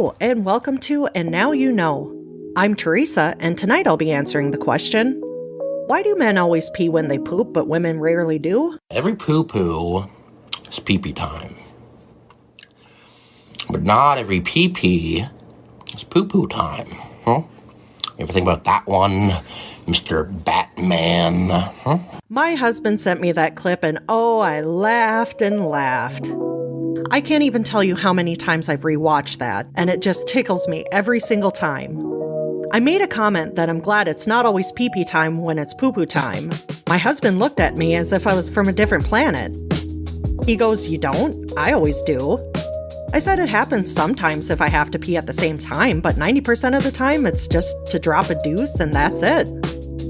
Hello, and welcome to And Now You Know. I'm Teresa, and tonight I'll be answering the question, why do men always pee when they poop, but women rarely do? Every poo-poo is pee-pee time. But not every pee-pee is poo-poo time. Huh? You ever think about that one, Mr. Batman? Huh? My husband sent me that clip, and oh, I laughed and laughed. I can't even tell you how many times I've rewatched that, and it just tickles me every single time. I made a comment that I'm glad it's not always pee-pee time when it's poo-poo time. My husband looked at me as if I was from a different planet. He goes, "You don't? I always do." I said it happens sometimes if I have to pee at the same time, but 90% of the time it's just to drop a deuce and that's it.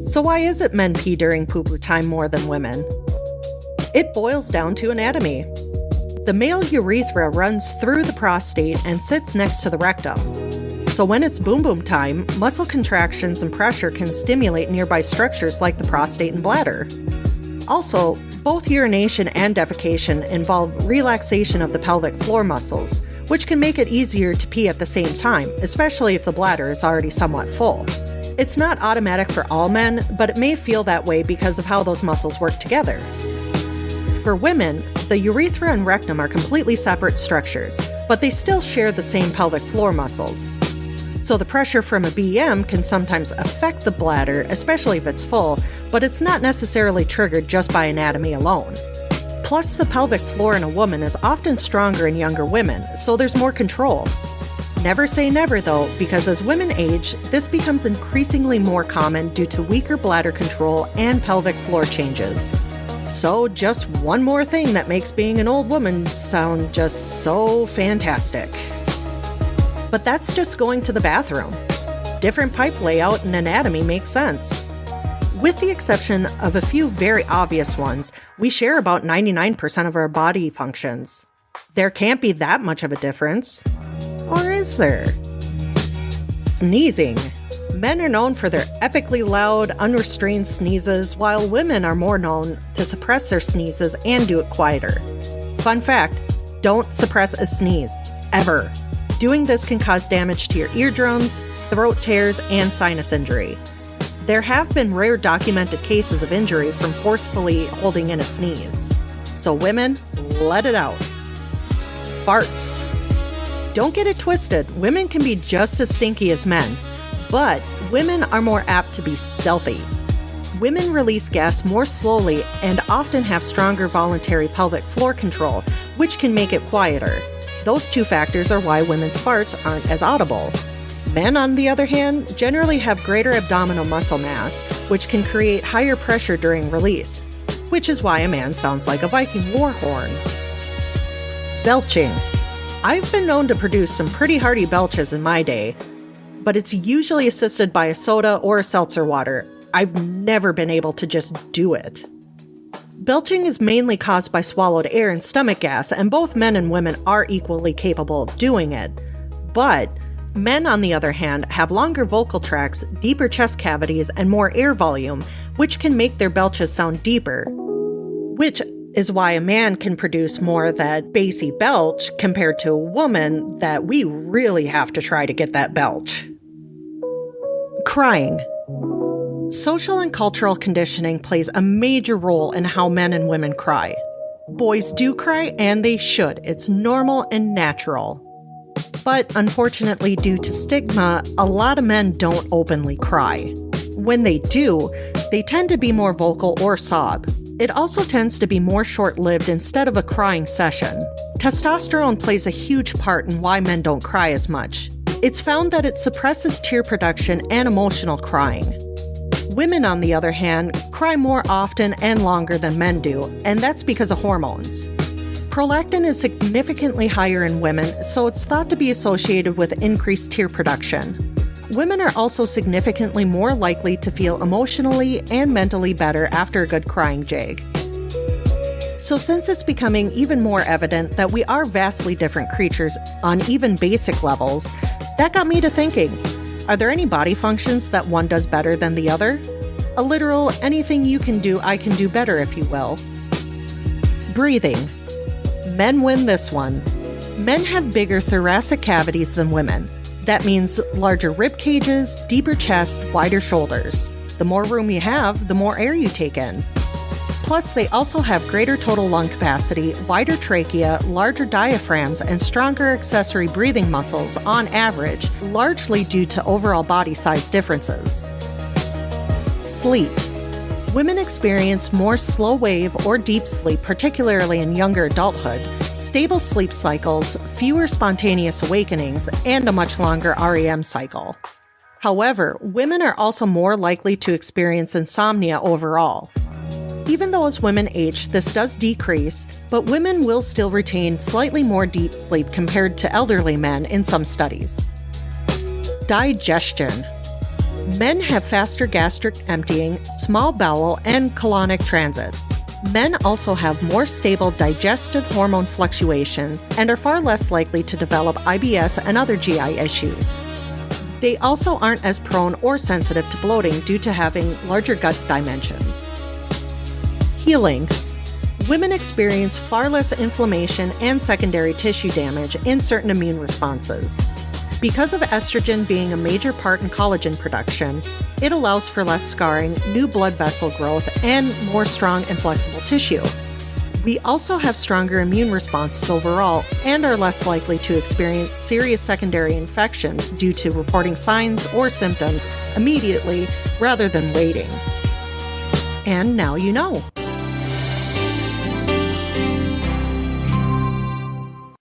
So why is it men pee during poo-poo time more than women? It boils down to anatomy. The male urethra runs through the prostate and sits next to the rectum. So when it's boom-boom time, muscle contractions and pressure can stimulate nearby structures like the prostate and bladder. Also, both urination and defecation involve relaxation of the pelvic floor muscles, which can make it easier to pee at the same time, especially if the bladder is already somewhat full. It's not automatic for all men, but it may feel that way because of how those muscles work together. For women, the urethra and rectum are completely separate structures, but they still share the same pelvic floor muscles. So the pressure from a BM can sometimes affect the bladder, especially if it's full, but it's not necessarily triggered just by anatomy alone. Plus, the pelvic floor in a woman is often stronger in younger women, so there's more control. Never say never though, because as women age, this becomes increasingly more common due to weaker bladder control and pelvic floor changes. So just one more thing that makes being an old woman sound just so fantastic. But that's just going to the bathroom. Different pipe layout and anatomy makes sense. With the exception of a few very obvious ones, we share about 99% of our body functions. There can't be that much of a difference. Or is there? Sneezing. Men are known for their epically loud, unrestrained sneezes, while women are more known to suppress their sneezes and do it quieter. Fun fact, don't suppress a sneeze, ever. Doing this can cause damage to your eardrums, throat tears, and sinus injury. There have been rare documented cases of injury from forcefully holding in a sneeze. So women, let it out. Farts. Don't get it twisted, women can be just as stinky as men. But women are more apt to be stealthy. Women release gas more slowly and often have stronger voluntary pelvic floor control, which can make it quieter. Those two factors are why women's farts aren't as audible. Men, on the other hand, generally have greater abdominal muscle mass, which can create higher pressure during release, which is why a man sounds like a Viking war horn. Belching. I've been known to produce some pretty hearty belches in my day, but it's usually assisted by a soda or a seltzer water. I've never been able to just do it. Belching is mainly caused by swallowed air and stomach gas, and both men and women are equally capable of doing it. But men, on the other hand, have longer vocal tracts, deeper chest cavities, and more air volume, which can make their belches sound deeper. Which is why a man can produce more of that bassy belch compared to a woman that we really have to try to get that belch. Crying. Social and cultural conditioning plays a major role in how men and women cry. Boys do cry, and they should. It's normal and natural. But unfortunately, due to stigma, a lot of men don't openly cry. When they do, they tend to be more vocal or sob. It also tends to be more short-lived instead of a crying session. Testosterone plays a huge part in why men don't cry as much. It's found that it suppresses tear production and emotional crying. Women, on the other hand, cry more often and longer than men do, and that's because of hormones. Prolactin is significantly higher in women, so it's thought to be associated with increased tear production. Women are also significantly more likely to feel emotionally and mentally better after a good crying jag. So since it's becoming even more evident that we are vastly different creatures on even basic levels, that got me to thinking, are there any body functions that one does better than the other? A literal anything you can do, I can do better, if you will. Breathing. Men win this one. Men have bigger thoracic cavities than women. That means larger rib cages, deeper chest, wider shoulders. The more room you have, the more air you take in. Plus, they also have greater total lung capacity, wider trachea, larger diaphragms, and stronger accessory breathing muscles on average, largely due to overall body size differences. Sleep. Women experience more slow wave or deep sleep, particularly in younger adulthood, stable sleep cycles, fewer spontaneous awakenings, and a much longer REM cycle. However, women are also more likely to experience insomnia overall. Even though as women age, this does decrease, but women will still retain slightly more deep sleep compared to elderly men in some studies. Digestion. Men have faster gastric emptying, small bowel, and colonic transit. Men also have more stable digestive hormone fluctuations and are far less likely to develop IBS and other GI issues. They also aren't as prone or sensitive to bloating due to having larger gut dimensions. Healing. Women experience far less inflammation and secondary tissue damage in certain immune responses. Because of estrogen being a major part in collagen production, it allows for less scarring, new blood vessel growth, and more strong and flexible tissue. We also have stronger immune responses overall and are less likely to experience serious secondary infections due to reporting signs or symptoms immediately rather than waiting. And now you know.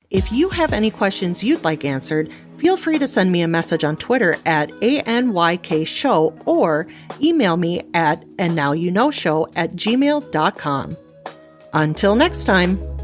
If you have any questions you'd like answered, feel free to send me a message on Twitter at ANYKShow or email me at andnowyouknowshow@gmail.com. Until next time.